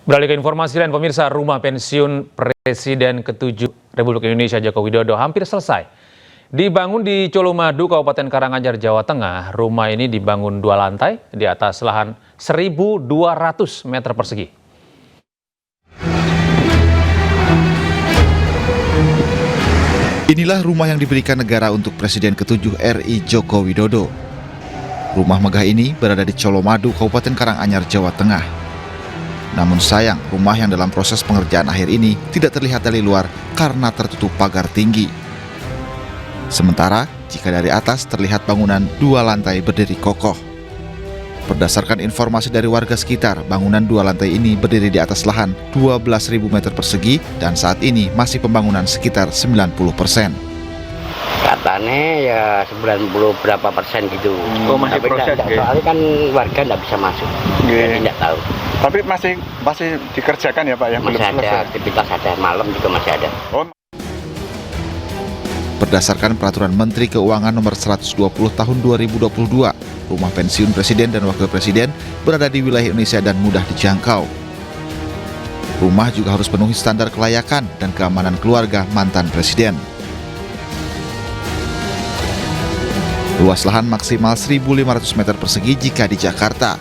Beralih ke informasi lain, pemirsa, rumah pensiun Presiden ke-7 Republik Indonesia Joko Widodo hampir selesai. Dibangun di Colomadu, Kabupaten Karanganyar, Jawa Tengah, rumah ini dibangun 2 lantai di atas lahan 1.200 meter persegi. Inilah rumah yang diberikan negara untuk Presiden ke-7 RI Joko Widodo. Rumah megah ini berada di Colomadu, Kabupaten Karanganyar, Jawa Tengah. Namun sayang, rumah yang dalam proses pengerjaan akhir ini tidak terlihat dari luar karena tertutup pagar tinggi. Sementara, jika dari atas terlihat bangunan 2 lantai berdiri kokoh. Berdasarkan informasi dari warga sekitar, bangunan 2 lantai ini berdiri di atas lahan 12.000 meter persegi dan saat ini masih pembangunan sekitar 90%. Katanya ya 90 berapa persen gitu. Oh, masih tapi proses enggak, soalnya kan warga nggak bisa masuk, jadi nggak tahu. Tapi masih dikerjakan ya Pak ya? Masih belum ada selesai. aktivitas, ada malam juga masih ada. Oh. Berdasarkan Peraturan Menteri Keuangan Nomor 120 Tahun 2022, rumah pensiun Presiden dan Wakil Presiden berada di wilayah Indonesia dan mudah dijangkau. Rumah juga harus penuhi standar kelayakan dan keamanan keluarga mantan Presiden. Luas lahan maksimal 1.500 meter persegi jika di Jakarta.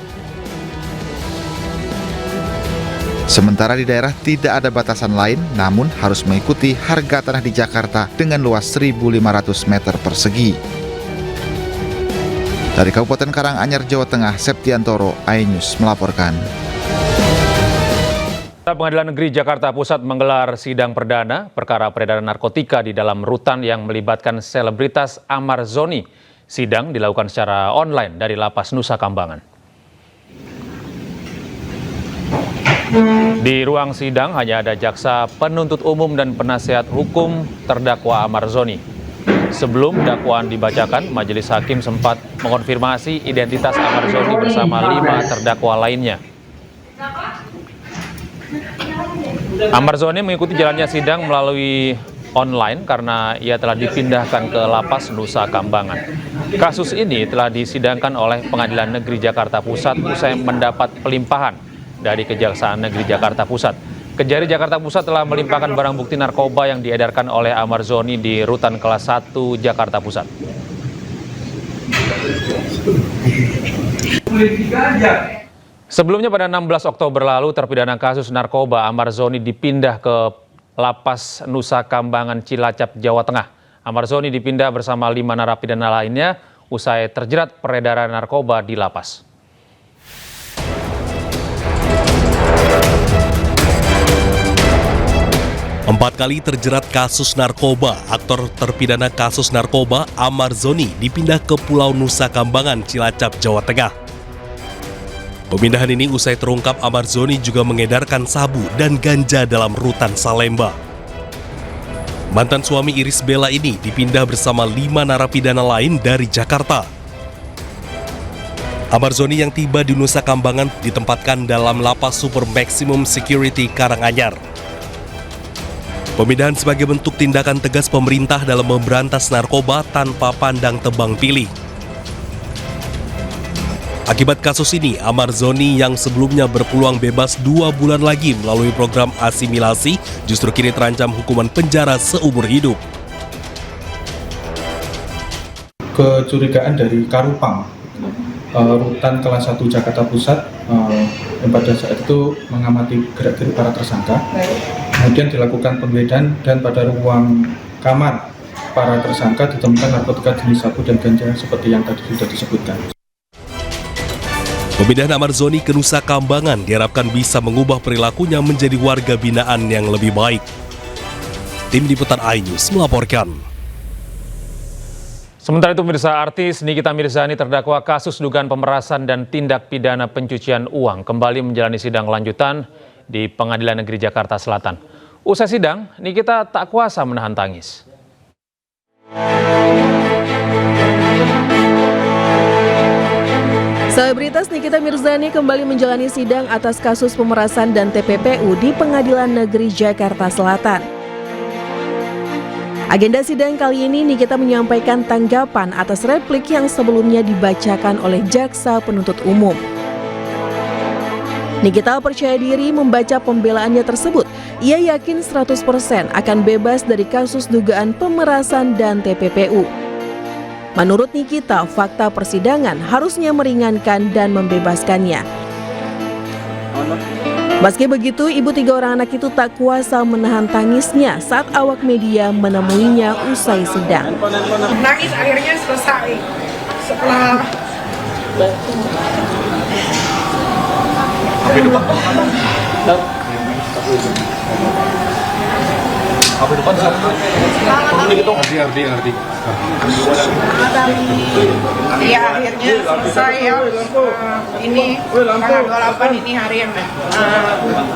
Sementara di daerah tidak ada batasan lain, namun harus mengikuti harga tanah di Jakarta dengan luas 1.500 meter persegi. Dari Kabupaten Karanganyar, Jawa Tengah, Septiantoro, iNews melaporkan. Pengadilan Negeri Jakarta Pusat menggelar sidang perdana perkara peredaran narkotika di dalam rutan yang melibatkan selebritas Amar Zoni. Sidang dilakukan secara online dari Lapas Nusa Kambangan. Di ruang sidang hanya ada jaksa penuntut umum dan penasihat hukum terdakwa Amar Zoni. Sebelum dakwaan dibacakan, majelis hakim sempat mengonfirmasi identitas Amar Zoni bersama 5 terdakwa lainnya. Amar Zoni mengikuti jalannya sidang melalui online karena ia telah dipindahkan ke Lapas Nusa Kambangan. Kasus ini telah disidangkan oleh Pengadilan Negeri Jakarta Pusat usai mendapat pelimpahan dari Kejaksaan Negeri Jakarta Pusat. Kejari Jakarta Pusat telah melimpahkan barang bukti narkoba yang diedarkan oleh Amar Zoni di Rutan Kelas 1 Jakarta Pusat. Sebelumnya pada 16 Oktober lalu, terpidana kasus narkoba Amar Zoni dipindah ke Lapas Nusa Kambangan, Cilacap, Jawa Tengah. Amar Zoni dipindah bersama 5 narapidana lainnya usai terjerat peredaran narkoba di lapas. Empat kali terjerat kasus narkoba, aktor terpidana kasus narkoba Amar Zoni dipindah ke Pulau Nusa Kambangan, Cilacap, Jawa Tengah. Pemindahan ini usai terungkap Amar Zoni juga mengedarkan sabu dan ganja dalam rutan Salemba. Mantan suami Iris Bella ini dipindah bersama 5 narapidana lain dari Jakarta. Amar Zoni yang tiba di Nusa Kambangan ditempatkan dalam Lapas Super Maximum Security Karanganyar. Pemindahan sebagai bentuk tindakan tegas pemerintah dalam memberantas narkoba tanpa pandang tebang pilih. Akibat kasus ini, Amar Zoni yang sebelumnya berpeluang bebas 2 bulan lagi melalui program asimilasi justru kini terancam hukuman penjara seumur hidup. Kecurigaan dari Karupang, Rutan Kelas 1 Jakarta Pusat, yang pada saat itu mengamati gerak-gerik para tersangka. Kemudian dilakukan penggeledahan dan pada ruang kamar para tersangka ditemukan narkotika jenis sabu dan ganja seperti yang tadi sudah disebutkan. Pemindahan Amar Zoni ke Nusa Kambangan diharapkan bisa mengubah perilakunya menjadi warga binaan yang lebih baik. Tim Liputan iNews melaporkan. Sementara itu, pemirsa, artis Nikita Mirzani terdakwa kasus dugaan pemerasan dan tindak pidana pencucian uang kembali menjalani sidang lanjutan di Pengadilan Negeri Jakarta Selatan. Usai sidang, Nikita tak kuasa menahan tangis. Selebritas Nikita Mirzani kembali menjalani sidang atas kasus pemerasan dan TPPU di Pengadilan Negeri Jakarta Selatan. Agenda sidang kali ini Nikita menyampaikan tanggapan atas replik yang sebelumnya dibacakan oleh jaksa penuntut umum. Nikita percaya diri membaca pembelaannya tersebut. Ia yakin 100% akan bebas dari kasus dugaan pemerasan dan TPPU. Menurut Nikita, fakta persidangan harusnya meringankan dan membebaskannya. Meski begitu, ibu 3 orang anak itu tak kuasa menahan tangisnya saat awak media menemuinya usai sidang. Nangis akhirnya selesai setelah ya akhirnya selesai ya. Ini tanggal 28 ini hari yang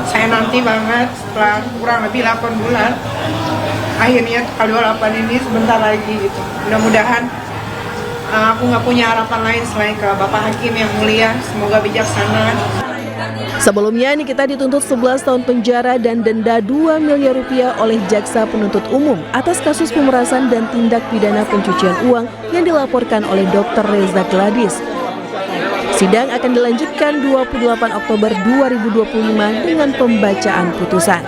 saya nanti banget setelah kurang lebih 8 bulan. Akhirnya tanggal 28 ini sebentar lagi gitu. Mudah-mudahan aku nggak punya harapan lain selain ke Bapak Hakim yang mulia, semoga bijaksana. Sebelumnya, Nikita dituntut 11 tahun penjara dan denda 2 miliar rupiah oleh Jaksa Penuntut Umum atas kasus pemerasan dan tindak pidana pencucian uang yang dilaporkan oleh Dr. Reza Gladys. Sidang akan dilanjutkan 28 Oktober 2025 dengan pembacaan putusan.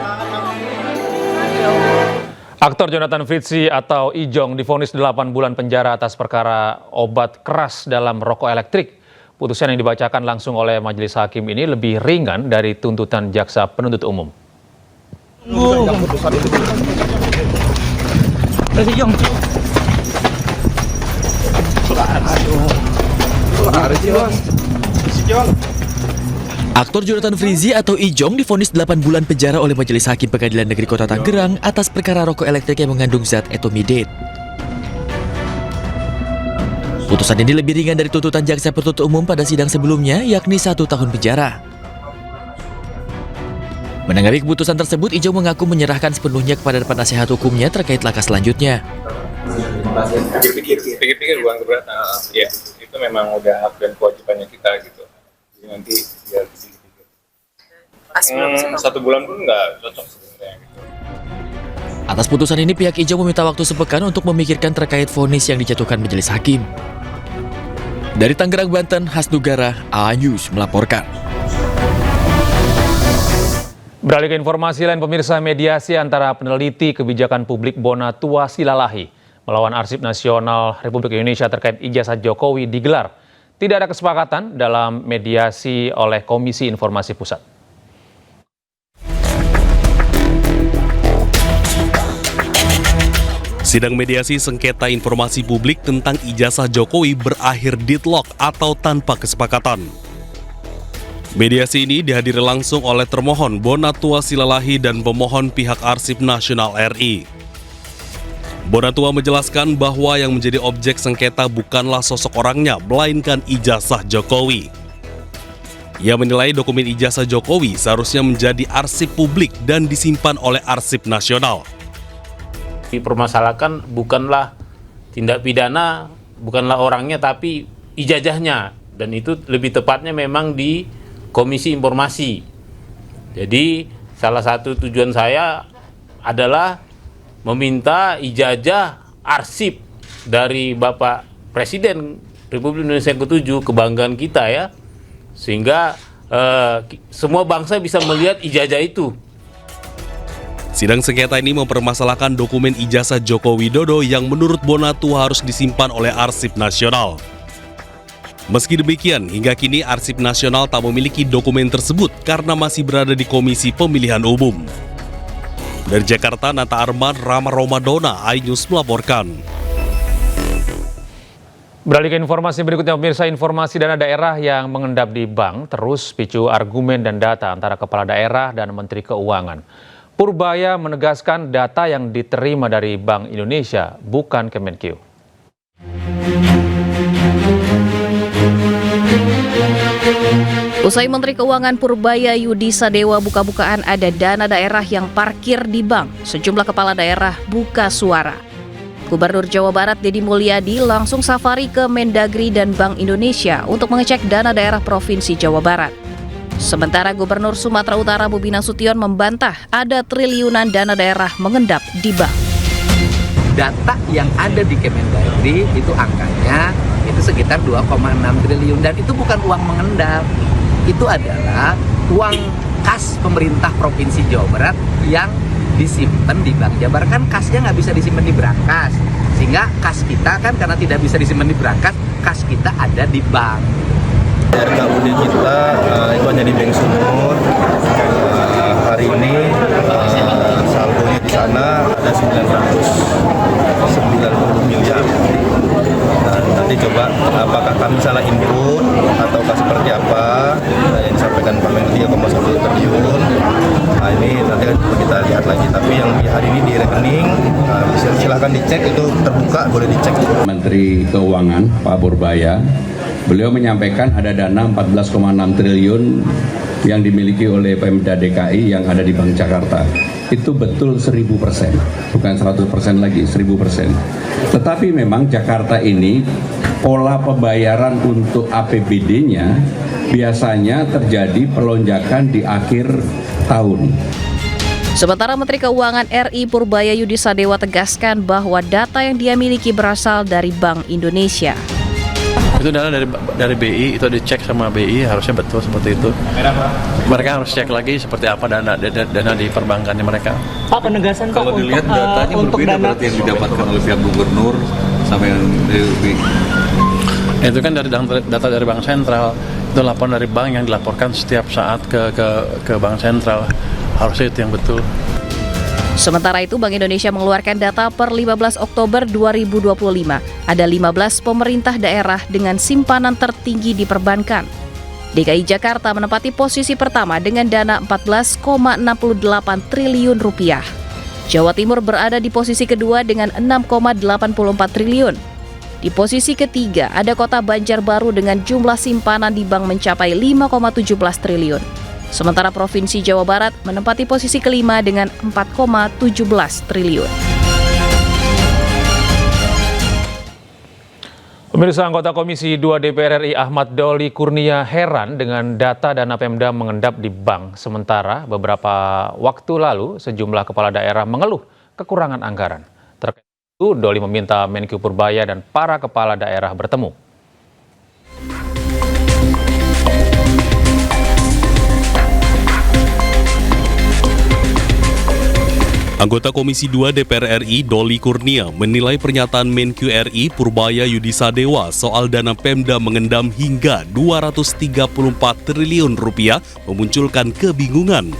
Aktor Jonathan Fritzy atau Ijong divonis 8 bulan penjara atas perkara obat keras dalam rokok elektrik. Putusan yang dibacakan langsung oleh majelis hakim ini lebih ringan dari tuntutan jaksa penuntut umum. Aktor Jonathan Fritzy atau Ijong divonis 8 bulan penjara oleh Majelis Hakim Pengadilan Negeri Kota Tangerang atas perkara rokok elektrik yang mengandung zat etomidate. Putusan ini lebih ringan dari tuntutan jaksa penuntut umum pada sidang sebelumnya, yakni 1 tahun penjara. Menanggapi keputusan tersebut, Ijong mengaku menyerahkan sepenuhnya kepada penasehat hukumnya terkait langkah selanjutnya. Pikir-pikir bukan keberatan, ya itu memang udah hak dan kewajibannya kita gitu. Jadi nanti biar dipikir. 1 bulan pun nggak cocok sebenarnya gitu. Atas putusan ini, pihak Ijong meminta waktu sepekan untuk memikirkan terkait vonis yang dijatuhkan majelis hakim. Dari Tangerang, Banten, Hasnugara, A-News melaporkan. Beralih ke informasi lain, pemirsa, mediasi antara peneliti kebijakan publik Bonatua Silalahi melawan Arsip Nasional Republik Indonesia terkait ijazah Jokowi digelar. Tidak ada kesepakatan dalam mediasi oleh Komisi Informasi Pusat. Sidang mediasi sengketa informasi publik tentang ijazah Jokowi berakhir deadlock atau tanpa kesepakatan. Mediasi ini dihadiri langsung oleh termohon Bonatua Silalahi dan pemohon pihak Arsip Nasional RI. Bonatua menjelaskan bahwa yang menjadi objek sengketa bukanlah sosok orangnya, melainkan ijazah Jokowi. Ia menilai dokumen ijazah Jokowi seharusnya menjadi arsip publik dan disimpan oleh Arsip Nasional. Dipermasalahkan bukanlah tindak pidana, bukanlah orangnya, tapi ijazahnya, dan itu lebih tepatnya memang di Komisi Informasi. Jadi salah satu tujuan saya adalah meminta ijazah arsip dari Bapak Presiden Republik Indonesia yang ke-7, kebanggaan kita ya, sehingga semua bangsa bisa melihat ijazah itu. Sidang sengketa ini mempermasalahkan dokumen ijazah Joko Widodo yang menurut Bonatua harus disimpan oleh Arsip Nasional. Meski demikian, hingga kini Arsip Nasional tak memiliki dokumen tersebut karena masih berada di Komisi Pemilihan Umum. Dari Jakarta, Nata Arman, Rama Romadona, iNews melaporkan. Beralih ke informasi berikutnya, pemirsa, informasi dana daerah yang mengendap di bank terus picu argumen dan data antara kepala daerah dan Menteri Keuangan. Purbaya menegaskan data yang diterima dari Bank Indonesia bukan Kemenkeu. Usai Menteri Keuangan Purbaya Yudi Sadewa buka-bukaan ada dana daerah yang parkir di bank, sejumlah kepala daerah buka suara. Gubernur Jawa Barat Deddy Mulyadi langsung safari ke Mendagri dan Bank Indonesia untuk mengecek dana daerah Provinsi Jawa Barat. Sementara Gubernur Sumatera Utara Bobi Nasution membantah ada triliunan dana daerah mengendap di bank. Data yang ada di Kemendagri itu angkanya itu sekitar 2,6 triliun dan itu bukan uang mengendap. Itu adalah uang kas pemerintah Provinsi Jawa Barat yang disimpan di Bank Jabar. Kan kasnya nggak bisa disimpan di Brankas, sehingga kas kita kan karena tidak bisa disimpan di Brankas, kas kita ada di bank. RKUD kita itu hanya di Bank Sumur. Hari ini saldonya di sana ada 990 miliar. Nanti coba apakah kami salah input ataukah seperti apa yang disampaikan Pak Menko 3,1 triliun. Nah ini nanti kita lihat lagi. Tapi yang hari ini di rekening silahkan dicek, itu terbuka, boleh dicek. Menteri Keuangan Pak Purbaya, beliau menyampaikan ada dana 14,6 triliun yang dimiliki oleh Pemda DKI yang ada di Bank Jakarta. Itu betul 1000%, bukan 100% lagi, 1000%. Tetapi memang Jakarta ini pola pembayaran untuk APBD-nya biasanya terjadi pelonjakan di akhir tahun. Sementara Menteri Keuangan RI Purbaya Yudisadewa tegaskan bahwa data yang dia miliki berasal dari Bank Indonesia. Itu dana dari BI, itu dicek sama BI, harusnya betul seperti itu. Mereka harus cek lagi seperti apa dana di perbankannya mereka. Pak, penegasan kalau dilihat datanya berbeda berarti yang didapatkan oleh pihak gubernur sama yang dari BI. Itu kan dari data dari Bank Sentral, itu laporan dari bank yang dilaporkan setiap saat ke Bank Sentral. Harusnya itu yang betul. Sementara itu, Bank Indonesia mengeluarkan data per 15 Oktober 2025. Ada 15 pemerintah daerah dengan simpanan tertinggi di perbankan. DKI Jakarta menempati posisi pertama dengan dana 14,68 triliun rupiah. Jawa Timur berada di posisi kedua dengan 6,84 triliun. Di posisi ketiga ada kota Banjarbaru dengan jumlah simpanan di bank mencapai 5,17 triliun. Sementara Provinsi Jawa Barat menempati posisi kelima dengan 4,17 triliun. Pemirsa, anggota Komisi 2 DPR RI Ahmad Doli Kurnia heran dengan data dana Pemda mengendap di bank. Sementara beberapa waktu lalu sejumlah kepala daerah mengeluh kekurangan anggaran. Terkait itu, Doli meminta Menkyu Purbaya dan para kepala daerah bertemu. Anggota Komisi 2 DPR RI Doli Kurnia menilai pernyataan Menkyu RI Purbaya Yudisadewa soal dana Pemda mengendam hingga 234 triliun rupiah memunculkan kebingungan.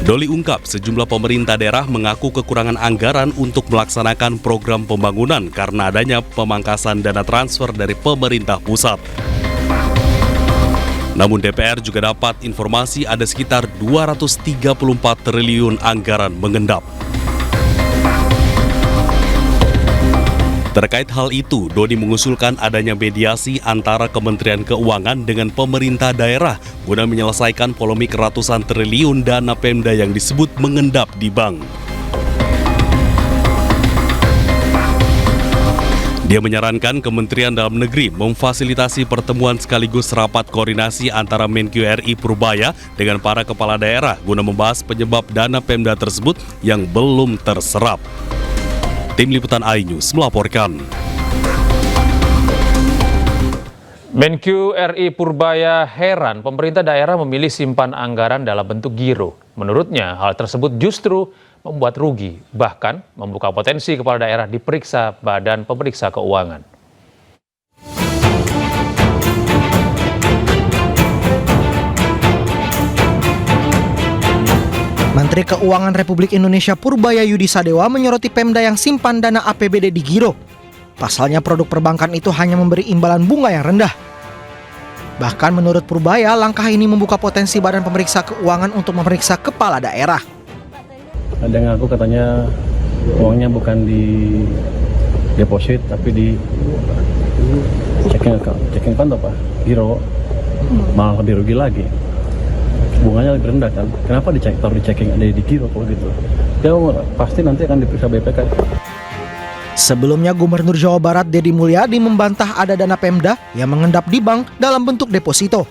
Doli ungkap sejumlah pemerintah daerah mengaku kekurangan anggaran untuk melaksanakan program pembangunan karena adanya pemangkasan dana transfer dari pemerintah pusat. Namun DPR juga dapat informasi ada sekitar 234 triliun anggaran mengendap. Terkait hal itu, Doni mengusulkan adanya mediasi antara Kementerian Keuangan dengan pemerintah daerah guna menyelesaikan polemik ratusan triliun dana Pemda yang disebut mengendap di bank. Dia menyarankan Kementerian Dalam Negeri memfasilitasi pertemuan sekaligus rapat koordinasi antara Menkyu RI Purbaya dengan para kepala daerah guna membahas penyebab dana Pemda tersebut yang belum terserap. Tim Liputan iNews melaporkan. Menkyu RI Purbaya heran pemerintah daerah memilih simpan anggaran dalam bentuk giro. Menurutnya, hal tersebut justru membuat rugi, bahkan membuka potensi kepala daerah diperiksa Badan Pemeriksa Keuangan. Menteri Keuangan Republik Indonesia Purbaya Yudisadewa menyoroti Pemda yang simpan dana APBD di giro. Pasalnya produk perbankan itu hanya memberi imbalan bunga yang rendah. Bahkan menurut Purbaya, langkah ini membuka potensi Badan Pemeriksa Keuangan untuk memeriksa kepala daerah. Ada yang ngaku katanya uangnya bukan di deposit tapi di checking account apa? Giro. Malah lebih rugi lagi. Bunganya lebih rendah kan. Kenapa taruh di checking ada di giro kalau gitu? Ya pasti nanti akan diperiksa BPK. Sebelumnya Gubernur Jawa Barat Deddy Mulyadi membantah ada dana Pemda yang mengendap di bank dalam bentuk deposito.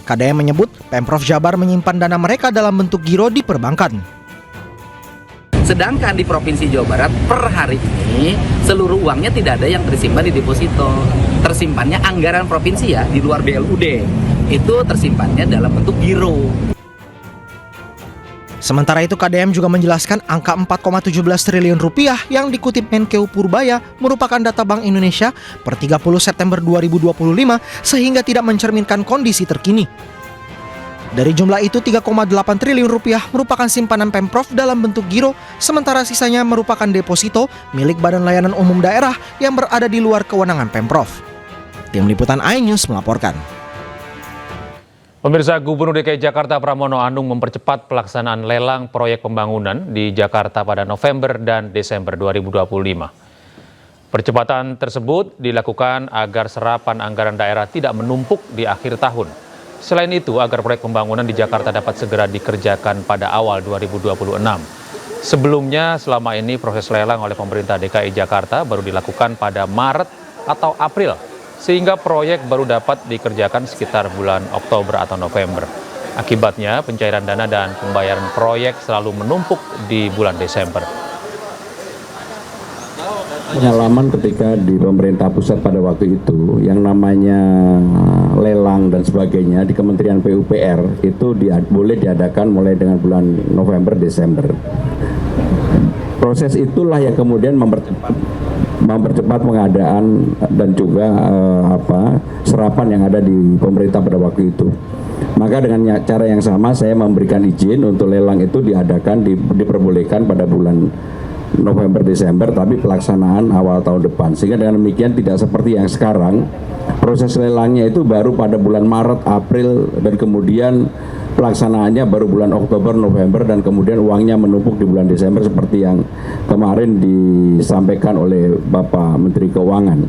KDM menyebut Pemprov Jabar menyimpan dana mereka dalam bentuk giro di perbankan. Sedangkan di Provinsi Jawa Barat per hari ini seluruh uangnya tidak ada yang tersimpan di deposito. Tersimpannya anggaran provinsi ya, di luar BLUD. Itu tersimpannya dalam bentuk giro. Sementara itu KDM juga menjelaskan angka 4,17 triliun rupiah yang dikutip Menkeu Purbaya merupakan data Bank Indonesia per 30 September 2025 sehingga tidak mencerminkan kondisi terkini. Dari jumlah itu 3,8 triliun rupiah merupakan simpanan Pemprov dalam bentuk giro, sementara sisanya merupakan deposito milik Badan Layanan Umum Daerah yang berada di luar kewenangan Pemprov. Tim Liputan iNews melaporkan. Pemirsa, Gubernur DKI Jakarta Pramono Anung mempercepat pelaksanaan lelang proyek pembangunan di Jakarta pada November dan Desember 2025. Percepatan tersebut dilakukan agar serapan anggaran daerah tidak menumpuk di akhir tahun. Selain itu, agar proyek pembangunan di Jakarta dapat segera dikerjakan pada awal 2026. Sebelumnya, selama ini proses lelang oleh pemerintah DKI Jakarta baru dilakukan pada Maret atau April, sehingga proyek baru dapat dikerjakan sekitar bulan Oktober atau November. Akibatnya, pencairan dana dan pembayaran proyek selalu menumpuk di bulan Desember. Pengalaman ketika di pemerintah pusat pada waktu itu, yang namanya lelang dan sebagainya di Kementerian PUPR itu boleh diadakan mulai dengan bulan November, Desember. Proses itulah yang kemudian mempercepat pengadaan dan juga serapan yang ada di pemerintah pada waktu itu. Maka dengan cara yang sama saya memberikan izin untuk lelang itu diadakan, diperbolehkan pada bulan November Desember, tapi pelaksanaan awal tahun depan. Sehingga dengan demikian tidak seperti yang sekarang, proses lelangnya itu baru pada bulan Maret, April, dan kemudian pelaksanaannya baru bulan Oktober, November, dan kemudian uangnya menumpuk di bulan Desember seperti yang kemarin disampaikan oleh Bapak Menteri Keuangan.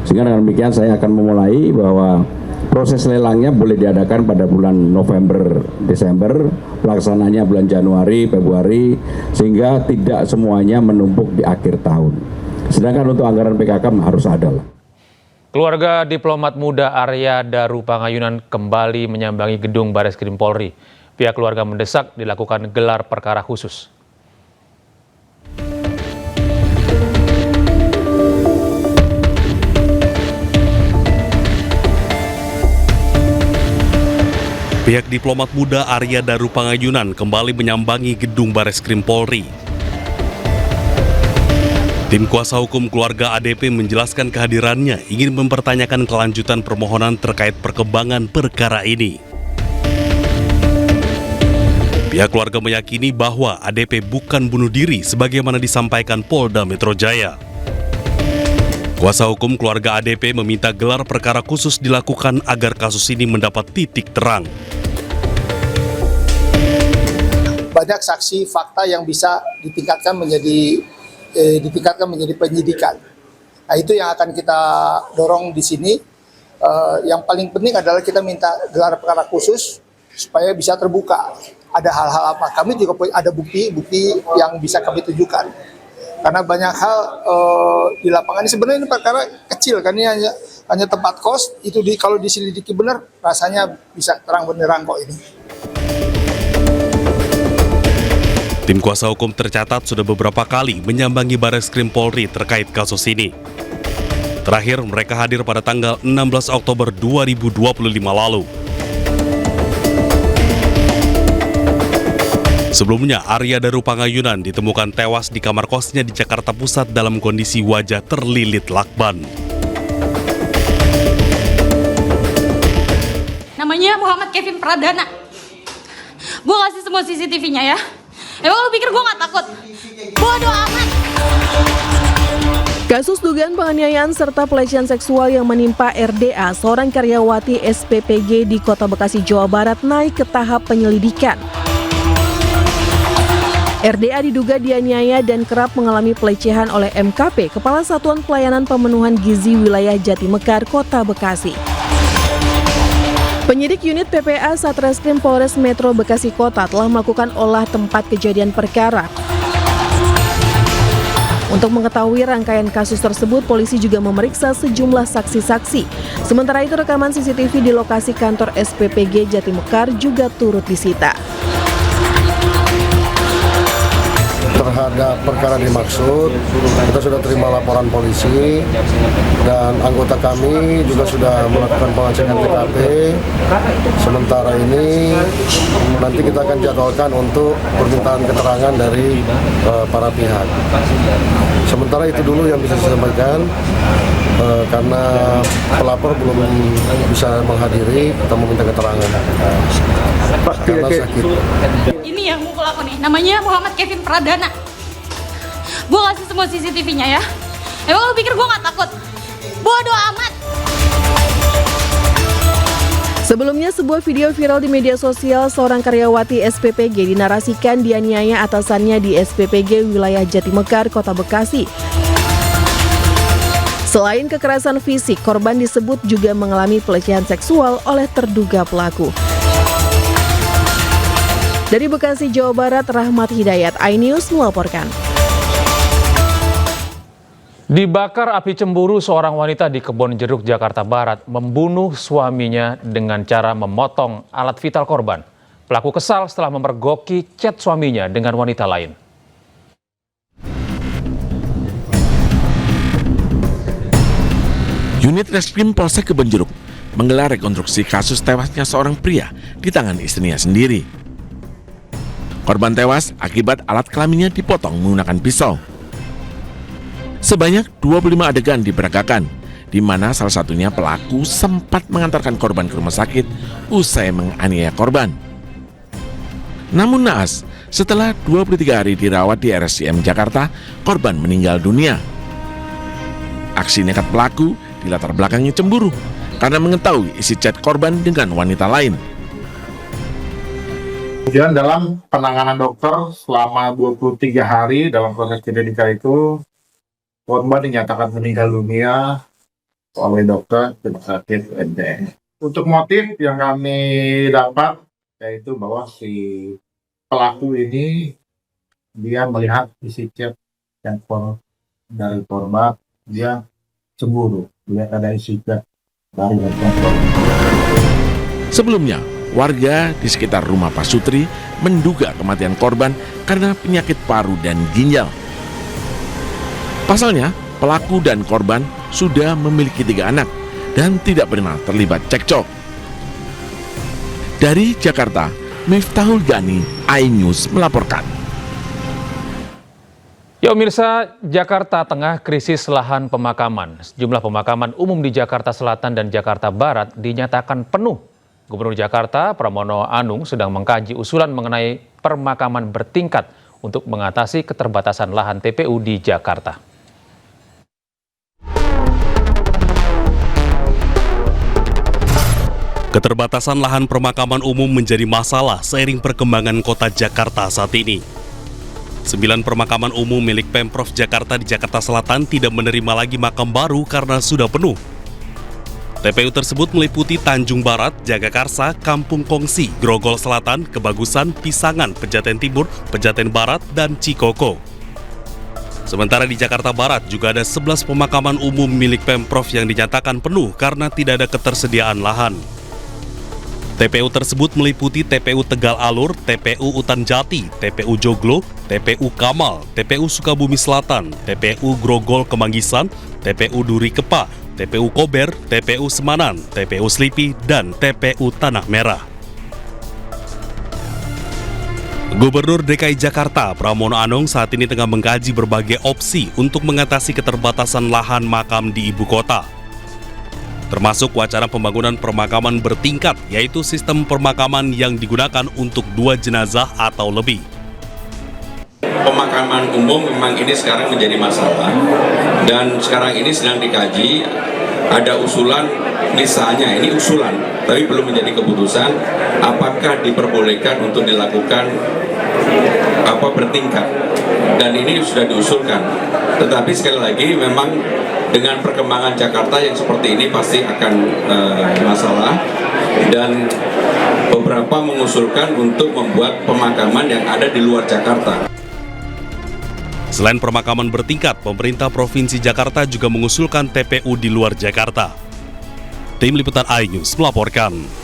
Sehingga dengan demikian saya akan memulai bahwa proses lelangnya boleh diadakan pada bulan November, Desember, pelaksanaannya bulan Januari, Februari, sehingga tidak semuanya menumpuk di akhir tahun. Sedangkan untuk anggaran PKK harus ada lah. Keluarga diplomat muda Arya Daru Pangayunan kembali menyambangi gedung Bareskrim Polri. Pihak keluarga mendesak dilakukan gelar perkara khusus. Pihak diplomat muda Arya Daru Pangayunan kembali menyambangi gedung Bareskrim Polri. Tim kuasa hukum keluarga ADP menjelaskan kehadirannya ingin mempertanyakan kelanjutan permohonan terkait perkembangan perkara ini. Pihak keluarga meyakini bahwa ADP bukan bunuh diri sebagaimana disampaikan Polda Metro Jaya. Kuasa hukum keluarga ADP meminta gelar perkara khusus dilakukan agar kasus ini mendapat titik terang. Banyak saksi fakta yang bisa ditingkatkan menjadi penyidikan. Nah, itu yang akan kita dorong di sini. Yang paling penting adalah kita minta gelar perkara khusus supaya bisa terbuka. Ada hal-hal apa? Kami juga ada bukti yang bisa kami tunjukkan. Karena banyak hal di lapangan ini sebenarnya ini perkara kecil kan, ini hanya tempat kos, itu kalau diselidiki benar rasanya bisa terang benderang kok ini. Tim kuasa hukum tercatat sudah beberapa kali menyambangi Bareskrim Polri terkait kasus ini. Terakhir mereka hadir pada tanggal 16 Oktober 2025 lalu. Sebelumnya, Arya Daru Pangayunan ditemukan tewas di kamar kosnya di Jakarta Pusat dalam kondisi wajah terlilit lakban. Namanya Muhammad Kevin Pradana. Gue kasih semua CCTV-nya ya. Emang lu pikir gue gak takut? Bodoh amat. Kasus dugaan penganiayaan serta pelecehan seksual yang menimpa RDA, seorang karyawati SPPG di Kota Bekasi, Jawa Barat, naik ke tahap penyelidikan. RDA diduga dianiaya dan kerap mengalami pelecehan oleh MKP, Kepala Satuan Pelayanan Pemenuhan Gizi Wilayah Jatimekar, Kota Bekasi. Penyidik unit PPA Satreskrim Polres Metro Bekasi Kota telah melakukan olah tempat kejadian perkara. Untuk mengetahui rangkaian kasus tersebut, polisi juga memeriksa sejumlah saksi-saksi. Sementara itu, rekaman CCTV di lokasi kantor SPPG Jatimekar juga turut disita. terhadap perkara dimaksud. Kita sudah terima laporan polisi dan anggota kami juga sudah melakukan pengecekan TKP. Sementara ini nanti kita akan jadwalkan untuk permintaan keterangan dari para pihak. Sementara itu dulu yang bisa saya sampaikan, karena pelapor belum bisa menghadiri, kita meminta keterangan. Pak, karena sakit. Ini yang mukul aku nih, namanya Muhammad Kevin Pradana. Gue kasih semua CCTV-nya ya. Emang lu pikir gue gak takut? Bodoh amat. Sebelumnya, sebuah video viral di media sosial seorang karyawati SPPG dinarasikan dianiaya atasannya di SPPG wilayah Jatimekar, Kota Bekasi. Selain kekerasan fisik, korban disebut juga mengalami pelecehan seksual oleh terduga pelaku. Dari Bekasi, Jawa Barat, Rahmat Hidayat, iNews melaporkan. Dibakar api cemburu, seorang wanita di Kebonjeruk, Jakarta Barat membunuh suaminya dengan cara memotong alat vital korban. Pelaku kesal setelah memergoki chat suaminya dengan wanita lain. Unit Reskrim Polsek Kebonjeruk menggelar rekonstruksi kasus tewasnya seorang pria di tangan istrinya sendiri. Korban tewas akibat alat kelaminnya dipotong menggunakan pisau. Sebanyak 25 adegan diperagakan, di mana salah satunya pelaku sempat mengantarkan korban ke rumah sakit usai menganiaya korban. Namun naas, setelah 23 hari dirawat di RSCM Jakarta, korban meninggal dunia. Aksi nekat pelaku dilatar belakangnya cemburu karena mengetahui isi chat korban dengan wanita lain. Kemudian dalam penanganan dokter selama 23 hari dalam proses klinika itu, korban dinyatakan meninggal dunia oleh dokter rumah sakit UND. Untuk motif yang kami dapat yaitu bahwa si pelaku ini dia melihat isi chat handphone dari korban, dia cemburu melihat ada isi chat dari handphone. Sebelumnya, warga di sekitar rumah Pak Sutri menduga kematian korban karena penyakit paru dan ginjal. Pasalnya, pelaku dan korban sudah memiliki 3 anak dan tidak pernah terlibat cekcok. Dari Jakarta, Miftahul Gani, iNews melaporkan. Ya pemirsa, Jakarta tengah krisis lahan pemakaman. Sejumlah pemakaman umum di Jakarta Selatan dan Jakarta Barat dinyatakan penuh. Gubernur Jakarta, Pramono Anung, sedang mengkaji usulan mengenai permakaman bertingkat untuk mengatasi keterbatasan lahan TPU di Jakarta. Keterbatasan lahan pemakaman umum menjadi masalah seiring perkembangan kota Jakarta saat ini. 9 pemakaman umum milik Pemprov Jakarta di Jakarta Selatan tidak menerima lagi makam baru karena sudah penuh. TPU tersebut meliputi Tanjung Barat, Jagakarsa, Kampung Kongsi, Grogol Selatan, Kebagusan, Pisangan, Pejaten Timur, Pejaten Barat, dan Cikoko. Sementara di Jakarta Barat juga ada 11 pemakaman umum milik Pemprov yang dinyatakan penuh karena tidak ada ketersediaan lahan. TPU tersebut meliputi TPU Tegal Alur, TPU Utan Jati, TPU Joglo, TPU Kamal, TPU Sukabumi Selatan, TPU Grogol Kemanggisan, TPU Duri Kepa, TPU Kober, TPU Semanan, TPU Slipi, dan TPU Tanah Merah. Gubernur DKI Jakarta, Pramono Anung, saat ini tengah mengkaji berbagai opsi untuk mengatasi keterbatasan lahan makam di ibu kota. Termasuk wacana pembangunan permakaman bertingkat, yaitu sistem permakaman yang digunakan untuk 2 jenazah atau lebih. Pemakaman umum memang ini sekarang menjadi masalah dan sekarang ini sedang dikaji. Ada usulan, misalnya ini usulan, tapi belum menjadi keputusan, apakah diperbolehkan untuk dilakukan bertingkat, dan ini sudah diusulkan. Tetapi sekali lagi memang dengan perkembangan Jakarta yang seperti ini pasti akan masalah, dan beberapa mengusulkan untuk membuat pemakaman yang ada di luar Jakarta. Selain permakaman bertingkat, pemerintah Provinsi Jakarta juga mengusulkan TPU di luar Jakarta. Tim Liputan iNews melaporkan.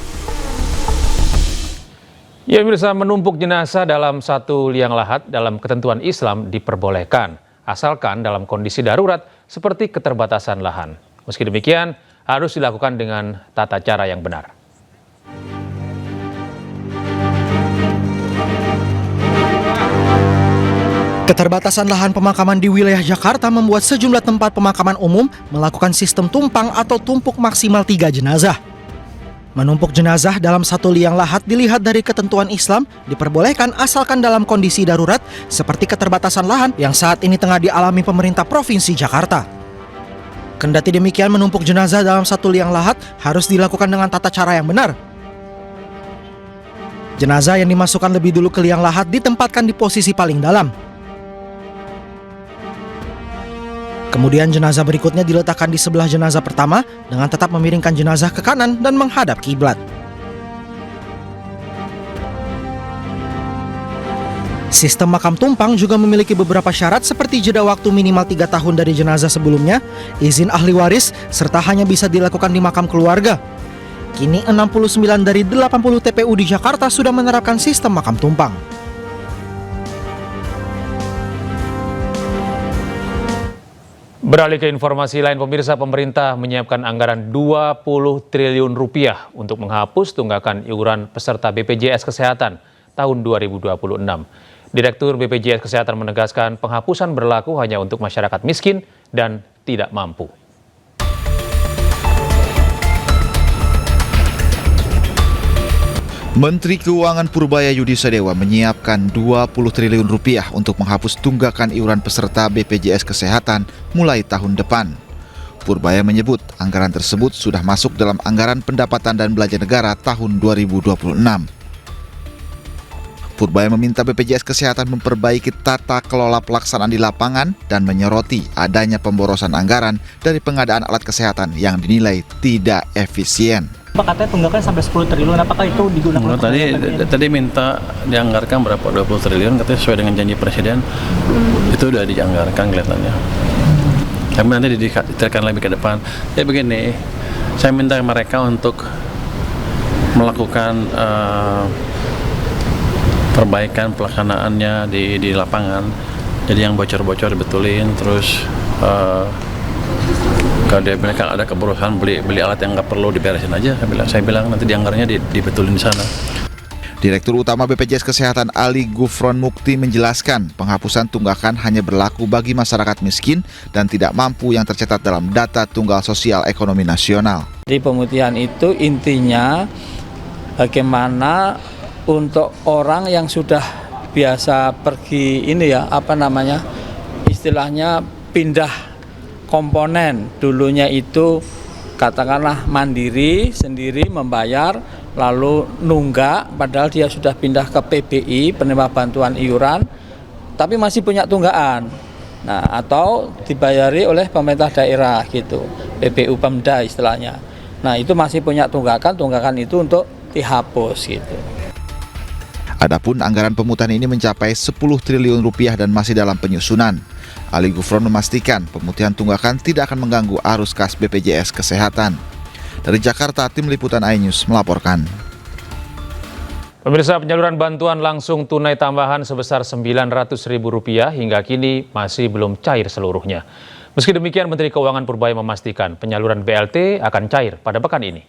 Ya, pemirsa, menumpuk jenazah dalam satu liang lahat dalam ketentuan Islam diperbolehkan, asalkan dalam kondisi darurat seperti keterbatasan lahan. Meski demikian, harus dilakukan dengan tata cara yang benar. Keterbatasan lahan pemakaman di wilayah Jakarta membuat sejumlah tempat pemakaman umum melakukan sistem tumpang atau tumpuk maksimal 3 jenazah. Menumpuk jenazah dalam satu liang lahat dilihat dari ketentuan Islam diperbolehkan asalkan dalam kondisi darurat seperti keterbatasan lahan yang saat ini tengah dialami pemerintah Provinsi Jakarta. Kendati demikian, menumpuk jenazah dalam satu liang lahat harus dilakukan dengan tata cara yang benar. Jenazah yang dimasukkan lebih dulu ke liang lahat ditempatkan di posisi paling dalam. Kemudian jenazah berikutnya diletakkan di sebelah jenazah pertama dengan tetap memiringkan jenazah ke kanan dan menghadap kiblat. Sistem makam tumpang juga memiliki beberapa syarat seperti jeda waktu minimal 3 tahun dari jenazah sebelumnya, izin ahli waris, serta hanya bisa dilakukan di makam keluarga. Kini 69 dari 80 TPU di Jakarta sudah menerapkan sistem makam tumpang. Beralih ke informasi lain, pemirsa, pemerintah menyiapkan anggaran 20 triliun rupiah untuk menghapus tunggakan iuran peserta BPJS Kesehatan tahun 2026. Direktur BPJS Kesehatan menegaskan penghapusan berlaku hanya untuk masyarakat miskin dan tidak mampu. Menteri Keuangan Purbaya Yudi Sadewa menyiapkan 20 triliun rupiah untuk menghapus tunggakan iuran peserta BPJS Kesehatan mulai tahun depan. Purbaya menyebut anggaran tersebut sudah masuk dalam anggaran pendapatan dan belanja negara tahun 2026. Purbaya meminta BPJS Kesehatan memperbaiki tata kelola pelaksanaan di lapangan dan menyoroti adanya pemborosan anggaran dari pengadaan alat kesehatan yang dinilai tidak efisien. Pak, katanya tunggakan sampai 10 triliun, apakah itu digunakan? Tadi minta dianggarkan berapa, 20 triliun, katanya sesuai dengan janji Presiden. Itu udah dianggarkan kelihatannya. Tapi nanti didetailkan lebih ke depan. Ya begini, saya minta mereka untuk melakukan perbaikan pelaksanaannya di lapangan. Jadi yang bocor-bocor dibetulin, terus kalau dia bilang ada keborosan beli alat yang nggak perlu diberesin aja, saya bilang nanti dianggarnya dibetulin di sana. Direktur Utama BPJS Kesehatan Ali Gufron Mukti menjelaskan penghapusan tunggakan hanya berlaku bagi masyarakat miskin dan tidak mampu yang tercatat dalam data Tunggal Sosial Ekonomi Nasional. Di pemutihan itu intinya bagaimana untuk orang yang sudah biasa pergi istilahnya pindah komponen, dulunya itu katakanlah mandiri sendiri membayar lalu nunggak padahal dia sudah pindah ke PBI, penerima bantuan iuran, tapi masih punya tunggakan. Nah, atau dibayari oleh pemerintah daerah gitu, PBU Pemda istilahnya. Nah, itu masih punya tunggakan itu untuk dihapus gitu. Adapun anggaran pemutahan ini mencapai 10 triliun rupiah dan masih dalam penyusunan. Ali Gufron memastikan pemutihan tunggakan tidak akan mengganggu arus kas BPJS Kesehatan. Dari Jakarta, tim liputan iNews melaporkan. Pemirsa, penyaluran bantuan langsung tunai tambahan sebesar Rp900.000 hingga kini masih belum cair seluruhnya. Meski demikian, Menteri Keuangan Purbaya memastikan penyaluran BLT akan cair pada pekan ini.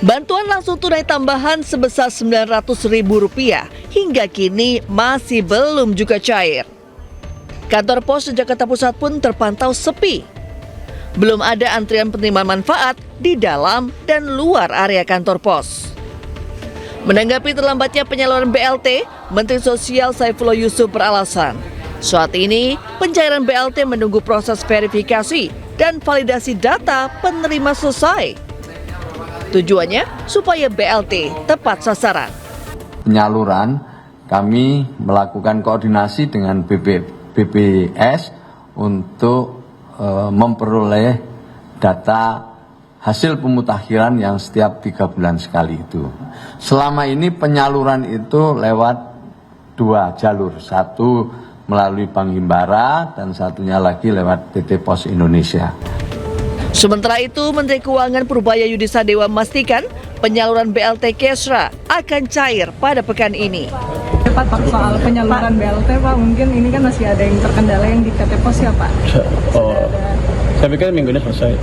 Bantuan langsung tunai tambahan sebesar Rp900.000 hingga kini masih belum juga cair. Kantor pos Jakarta Pusat pun terpantau sepi. Belum ada antrian penerima manfaat di dalam dan luar area kantor pos. Menanggapi terlambatnya penyaluran BLT, Menteri Sosial Saifullah Yusuf beralasan, saat ini pencairan BLT menunggu proses verifikasi dan validasi data penerima selesai. Tujuannya supaya BLT tepat sasaran. Penyaluran kami melakukan koordinasi dengan BPS untuk memperoleh data hasil pemutakhiran yang setiap 3 bulan sekali itu. Selama ini penyaluran itu lewat 2 jalur, satu melalui Bank Himbara dan satunya lagi lewat PT Pos Indonesia. Sementara itu, Menteri Keuangan Purbaya Yudi Sadewa memastikan penyaluran BLT Kesra akan cair pada pekan ini. Pak, soal penyaluran BLT, Pak, mungkin ini kan masih ada yang terkendala yang di PT Pos ya, Pak? Saya pikir minggu ini selesai.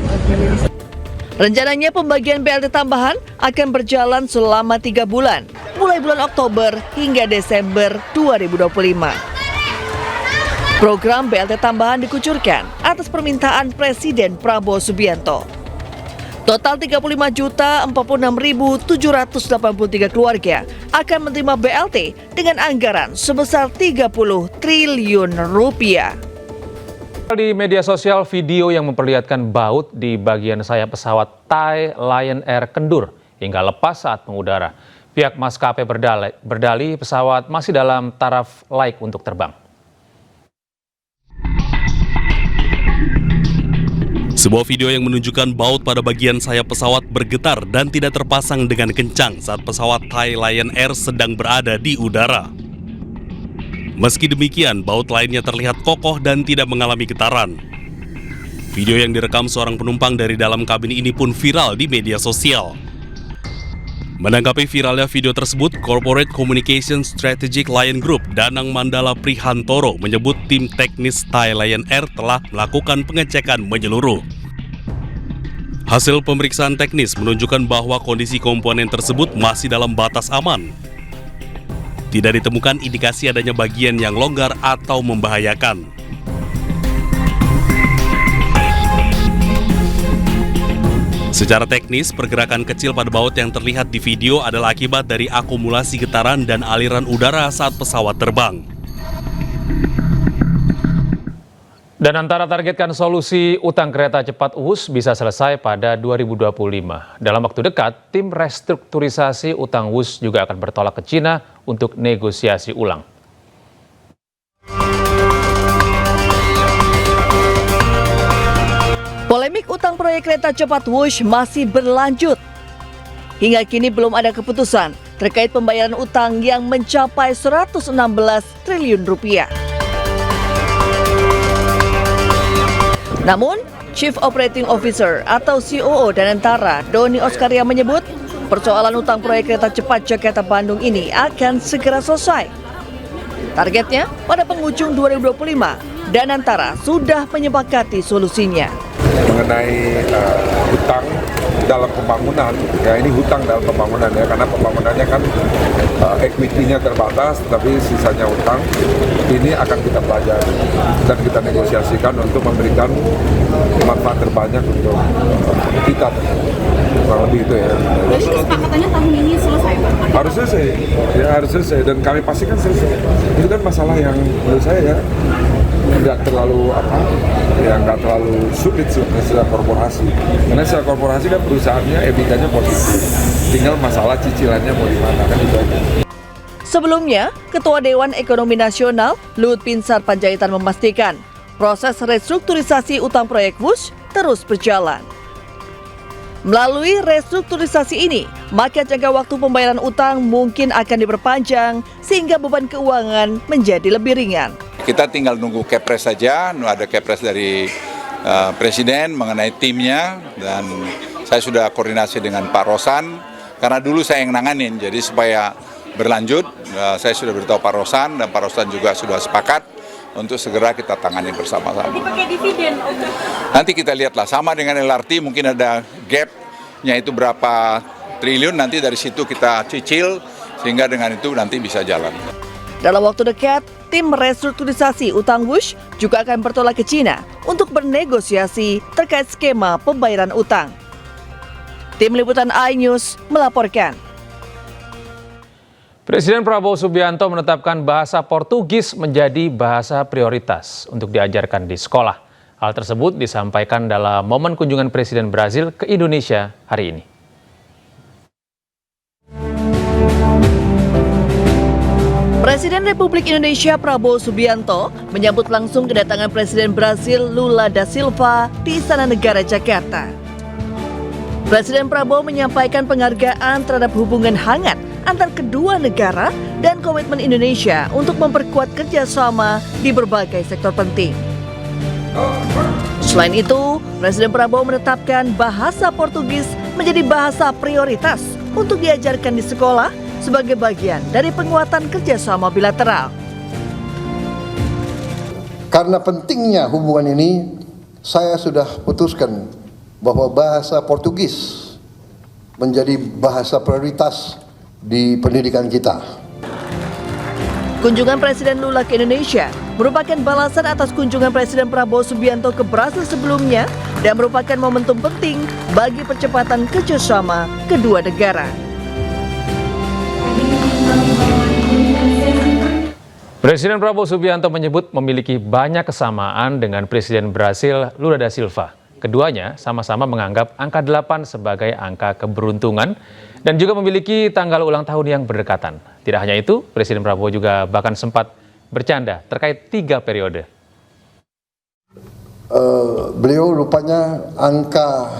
Rencananya pembagian BLT tambahan akan berjalan selama 3 bulan, mulai bulan Oktober hingga Desember 2025. Program BLT tambahan dikucurkan atas permintaan Presiden Prabowo Subianto. Total 35.046.783 keluarga akan menerima BLT dengan anggaran sebesar 30 triliun rupiah. Di media sosial, video yang memperlihatkan baut di bagian sayap pesawat Thai Lion Air kendur hingga lepas saat mengudara. Pihak maskapai berdalih pesawat masih dalam taraf layak untuk terbang. Sebuah video yang menunjukkan baut pada bagian sayap pesawat bergetar dan tidak terpasang dengan kencang saat pesawat Thai Lion Air sedang berada di udara. Meski demikian, baut lainnya terlihat kokoh dan tidak mengalami getaran. Video yang direkam seorang penumpang dari dalam kabin ini pun viral di media sosial. Menanggapi viralnya video tersebut, Corporate Communication Strategic Lion Group Danang Mandala Prihantoro menyebut tim teknis Thai Lion Air telah melakukan pengecekan menyeluruh. Hasil pemeriksaan teknis menunjukkan bahwa kondisi komponen tersebut masih dalam batas aman. Tidak ditemukan indikasi adanya bagian yang longgar atau membahayakan. Secara teknis, pergerakan kecil pada baut yang terlihat di video adalah akibat dari akumulasi getaran dan aliran udara saat pesawat terbang. Dan antara targetkan solusi utang kereta cepat UHUS bisa selesai pada 2025. Dalam waktu dekat, tim restrukturisasi utang UHUS juga akan bertolak ke Cina untuk negosiasi ulang. Polemik utang proyek kereta cepat Wush masih berlanjut. Hingga kini belum ada keputusan terkait pembayaran utang yang mencapai 116 triliun rupiah. Namun, Chief Operating Officer atau COO Danantara, Doni Oskaria menyebut persoalan utang proyek kereta cepat Jakarta-Bandung ini akan segera selesai. Targetnya pada penghujung 2025, Danantara sudah menyepakati solusinya. Mengenai hutang dalam pembangunan, ya ini hutang dalam pembangunan ya, karena pembangunannya kan equity-nya terbatas, tapi sisanya hutang, ini akan kita pelajari dan kita negosiasikan untuk memberikan manfaat terbanyak untuk kita, kurang lebih itu ya. Jadi kesepakatannya tahun ini selesai, Pak? Harus selesai, ya harus selesai, dan kami pastikan selesai. Itu kan masalah yang menurut saya ya nggak terlalu nggak terlalu sulit secara korporasi, karena secara korporasi kan perusahaannya EBITDA-nya positif, tinggal masalah cicilannya mau di mana kan itu aja. Sebelumnya, Ketua Dewan Ekonomi Nasional Luhut Binsar Panjaitan memastikan proses restrukturisasi utang proyek WUSH terus berjalan. Melalui restrukturisasi ini, maka jangka waktu pembayaran utang mungkin akan diperpanjang sehingga beban keuangan menjadi lebih ringan. Kita tinggal nunggu kepres saja, ada kepres dari Presiden mengenai timnya, dan saya sudah koordinasi dengan Pak Rosan, karena dulu saya yang nanganin, jadi supaya berlanjut, saya sudah beritahu Pak Rosan, dan Pak Rosan juga sudah sepakat untuk segera kita tangani bersama-sama. Pakai dividen, nanti kita lihatlah, sama dengan LRT mungkin ada gap-nya itu berapa triliun, nanti dari situ kita cicil, sehingga dengan itu nanti bisa jalan. Dalam waktu dekat, tim restrukturisasi utang WUSH juga akan bertolak ke Cina untuk bernegosiasi terkait skema pembayaran utang. Tim Liputan iNews melaporkan. Presiden Prabowo Subianto menetapkan bahasa Portugis menjadi bahasa prioritas untuk diajarkan di sekolah. Hal tersebut disampaikan dalam momen kunjungan Presiden Brazil ke Indonesia hari ini. Presiden Republik Indonesia Prabowo Subianto menyambut langsung kedatangan Presiden Brazil Lula da Silva di Istana Negara Jakarta. Presiden Prabowo menyampaikan penghargaan terhadap hubungan hangat antar kedua negara dan komitmen Indonesia untuk memperkuat kerjasama di berbagai sektor penting. Selain itu, Presiden Prabowo menetapkan bahasa Portugis menjadi bahasa prioritas untuk diajarkan di sekolah sebagai bagian dari penguatan kerjasama bilateral. Karena pentingnya hubungan ini, saya sudah putuskan bahwa bahasa Portugis menjadi bahasa prioritas di pendidikan kita. Kunjungan Presiden Lula ke Indonesia merupakan balasan atas kunjungan Presiden Prabowo Subianto ke Brasil sebelumnya dan merupakan momentum penting bagi percepatan kerjasama kedua negara. Presiden Prabowo Subianto menyebut memiliki banyak kesamaan dengan Presiden Brasil Lula da Silva. Keduanya sama-sama menganggap angka 8 sebagai angka keberuntungan dan juga memiliki tanggal ulang tahun yang berdekatan. Tidak hanya itu, Presiden Prabowo juga bahkan sempat bercanda terkait 3 periode. Beliau rupanya angka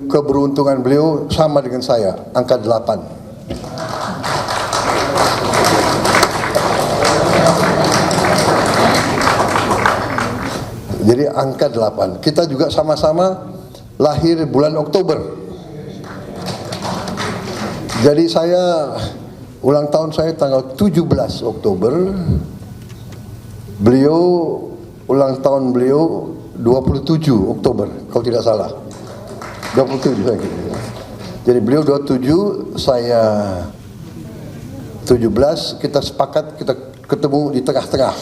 keberuntungan beliau sama dengan saya, angka 8. Jadi angka 8. Kita juga sama-sama lahir bulan Oktober. Jadi ulang tahun saya tanggal 17 Oktober. Beliau ulang tahun beliau 27 Oktober kalau tidak salah. 27 lagi. Jadi beliau 27, saya 17, kita sepakat kita ketemu di tengah-tengah.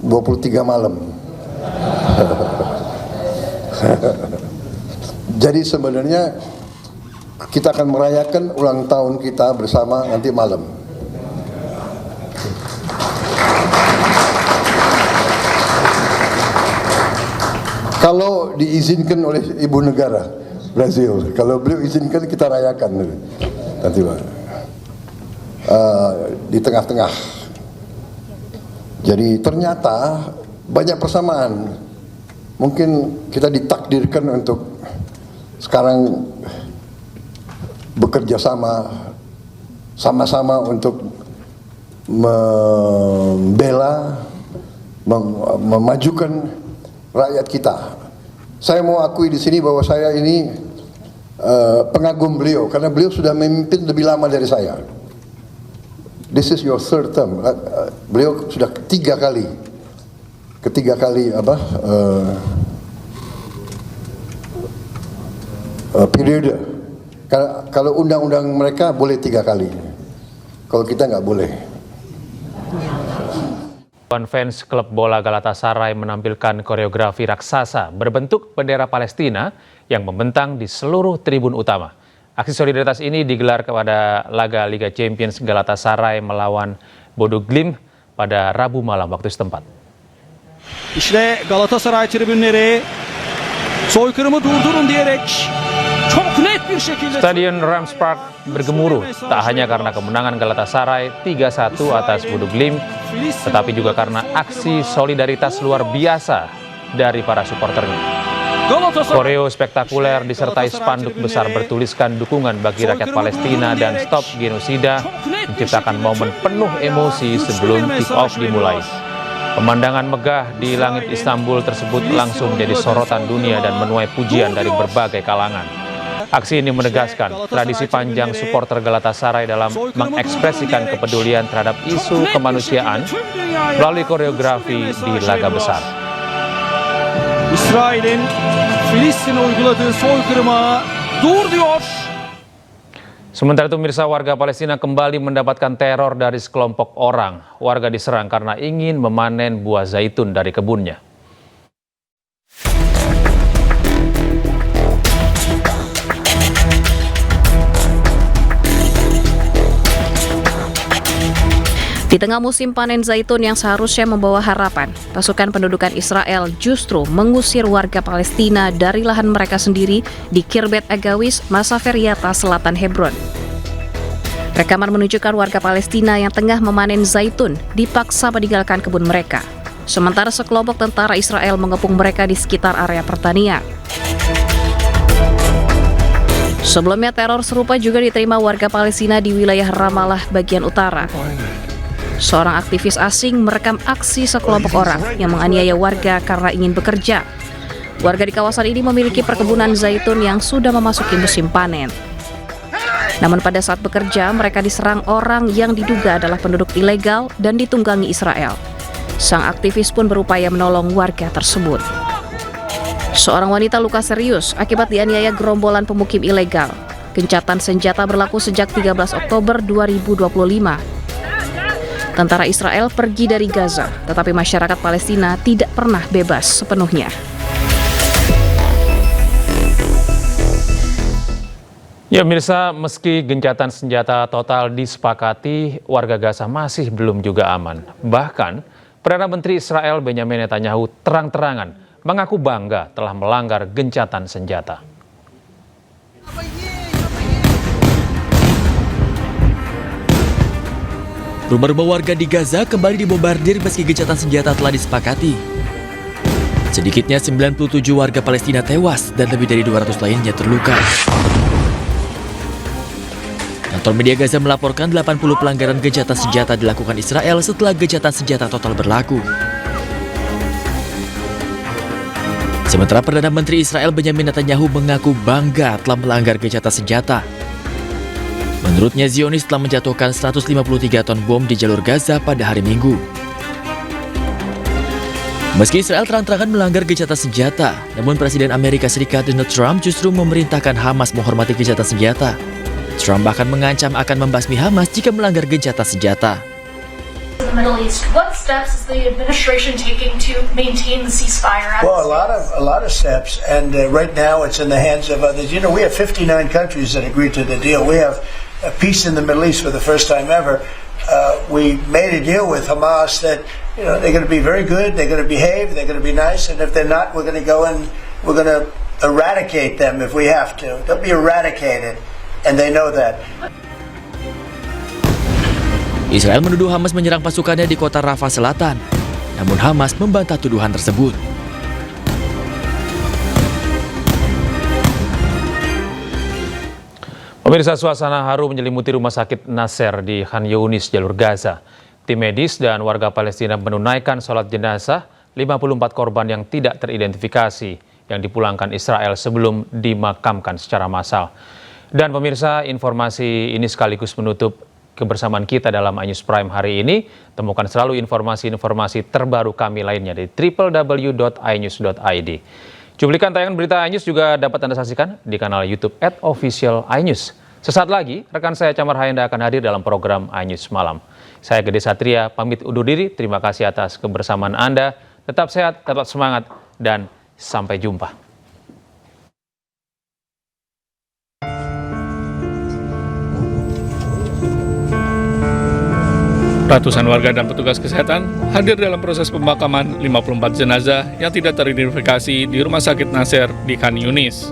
23 malam. Jadi sebenarnya kita akan merayakan ulang tahun kita bersama nanti malam. Kalau diizinkan oleh ibu negara Brasil, kalau beliau izinkan kita rayakan nanti di tengah-tengah. Jadi ternyata banyak persamaan. Mungkin kita ditakdirkan untuk sekarang bekerja sama-sama untuk membela, memajukan rakyat kita. Saya mau akui di sini bahwa saya ini pengagum beliau karena beliau sudah memimpin lebih lama dari saya. This is your third term. Beliau sudah ketiga kali periode. Kalau undang-undang mereka boleh 3 kali. Kalau kita nggak boleh. Fans klub bola Galatasaray menampilkan koreografi raksasa berbentuk bendera Palestina yang membentang di seluruh tribun utama. Aksi solidaritas ini digelar kepada laga Liga Champions Galatasaray melawan Bodo Glimt pada Rabu malam waktu setempat. İşte Galatasaray tribünleri soykırımı durdurun diyerek çok net bir şekilde Stadion Rams Park bergemuruh tak hanya karena kemenangan Galatasaray 3-1 atas Bodo Glimt, tetapi juga karena aksi solidaritas luar biasa dari para supporternya. Koreo spektakuler disertai spanduk besar bertuliskan dukungan bagi rakyat Palestina dan stop genosida menciptakan momen penuh emosi sebelum kick-off dimulai. Pemandangan megah di langit Istanbul tersebut langsung menjadi sorotan dunia dan menuai pujian dari berbagai kalangan. Aksi ini menegaskan tradisi panjang supporter Galatasaray dalam mengekspresikan kepedulian terhadap isu kemanusiaan melalui koreografi di laga besar. İsrail'in Filistin'e uyguladığı soykırıma dur diyor. Sementara itu, mirsa, warga Palestina kembali mendapatkan teror dari sekelompok orang. Warga diserang karena ingin memanen buah zaitun dari kebunnya. Di tengah musim panen zaitun yang seharusnya membawa harapan, pasukan pendudukan Israel justru mengusir warga Palestina dari lahan mereka sendiri di Kirbet Agawis, Masafer Yatta, selatan Hebron. Rekaman menunjukkan warga Palestina yang tengah memanen zaitun dipaksa meninggalkan kebun mereka, sementara sekelompok tentara Israel mengepung mereka di sekitar area pertanian. Sebelumnya teror serupa juga diterima warga Palestina di wilayah Ramallah bagian utara. Seorang aktivis asing merekam aksi sekelompok orang yang menganiaya warga karena ingin bekerja. Warga di kawasan ini memiliki perkebunan zaitun yang sudah memasuki musim panen. Namun pada saat bekerja, mereka diserang orang yang diduga adalah penduduk ilegal dan ditunggangi Israel. Sang aktivis pun berupaya menolong warga tersebut. Seorang wanita luka serius akibat dianiaya gerombolan pemukim ilegal. Gencatan senjata berlaku sejak 13 Oktober 2025. Tentara Israel pergi dari Gaza, tetapi masyarakat Palestina tidak pernah bebas sepenuhnya. Ya mirsa, meski gencatan senjata total disepakati, warga Gaza masih belum juga aman. Bahkan, Perdana Menteri Israel Benjamin Netanyahu terang-terangan mengaku bangga telah melanggar gencatan senjata. Rumah-rumah warga di Gaza kembali dibombardir meski gencatan senjata telah disepakati. Sedikitnya 97 warga Palestina tewas dan lebih dari 200 lainnya terluka. Kantor media Gaza melaporkan 80 pelanggaran gencatan senjata dilakukan Israel setelah gencatan senjata total berlaku. Sementara Perdana Menteri Israel Benjamin Netanyahu mengaku bangga telah melanggar gencatan senjata. Menurutnya, Zionis telah menjatuhkan 153 ton bom di jalur Gaza pada hari Minggu. Meski Israel terang-terangan melanggar gencatan senjata, namun Presiden Amerika Serikat Donald Trump justru memerintahkan Hamas menghormati gencatan senjata. Trump bahkan mengancam akan membasmi Hamas jika melanggar gencatan senjata. The Middle East, what steps is the administration taking to maintain the ceasefire? Well, a lot of steps, and right now it's in the hands of others. You know, we have 59 countries that agreed to the deal. We have a peace in the Middle East for the first time ever. We made a deal with Hamas that, you know, they're going to be very good, they're going to behave, they're going to be nice, and if they're not, we're going to go and we're going to eradicate them if we have to. They'll be eradicated, and they know that. Israel menuduh Hamas menyerang pasukannya di kota Rafah Selatan, namun Hamas membantah tuduhan tersebut. Pemirsa, suasana haru menyelimuti rumah sakit Nasser di Khan Younis, jalur Gaza. Tim medis dan warga Palestina menunaikan sholat jenazah 54 korban yang tidak teridentifikasi yang dipulangkan Israel sebelum dimakamkan secara massal. Dan pemirsa, informasi ini sekaligus menutup kebersamaan kita dalam iNews Prime hari ini. Temukan selalu informasi-informasi terbaru kami lainnya di www.inews.id. Cuplikan tayangan berita iNews juga dapat Anda saksikan di kanal YouTube @official iNews. Sesaat lagi, rekan saya Camar Hayanda akan hadir dalam program iNews Malam. Saya Gede Satria, pamit undur diri. Terima kasih atas kebersamaan Anda. Tetap sehat, tetap semangat, dan sampai jumpa. Ratusan warga dan petugas kesehatan hadir dalam proses pemakaman 54 jenazah yang tidak teridentifikasi di Rumah Sakit Nasser di Khan Younis.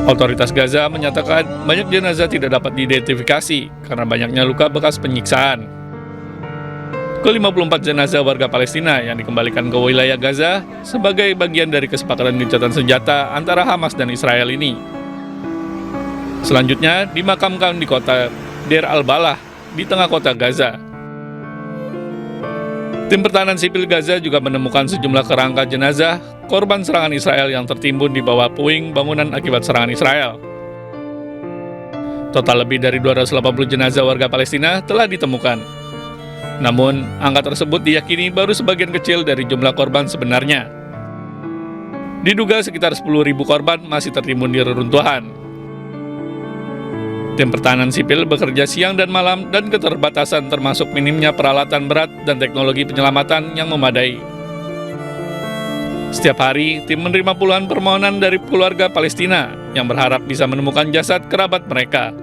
Otoritas Gaza menyatakan banyak jenazah tidak dapat diidentifikasi karena banyaknya luka bekas penyiksaan. Ke-54 jenazah warga Palestina yang dikembalikan ke wilayah Gaza sebagai bagian dari kesepakatan gencatan senjata antara Hamas dan Israel ini. Selanjutnya dimakamkan di kota Deir al-Balah di tengah kota Gaza. Tim pertahanan sipil Gaza juga menemukan sejumlah kerangka jenazah korban serangan Israel yang tertimbun di bawah puing bangunan akibat serangan Israel. Total lebih dari 280 jenazah warga Palestina telah ditemukan. Namun, angka tersebut diyakini baru sebagian kecil dari jumlah korban sebenarnya. Diduga sekitar 10.000 korban masih tertimbun di reruntuhan. Tim pertahanan sipil bekerja siang dan malam dan keterbatasan termasuk minimnya peralatan berat dan teknologi penyelamatan yang memadai. Setiap hari, tim menerima puluhan permohonan dari keluarga Palestina yang berharap bisa menemukan jasad kerabat mereka.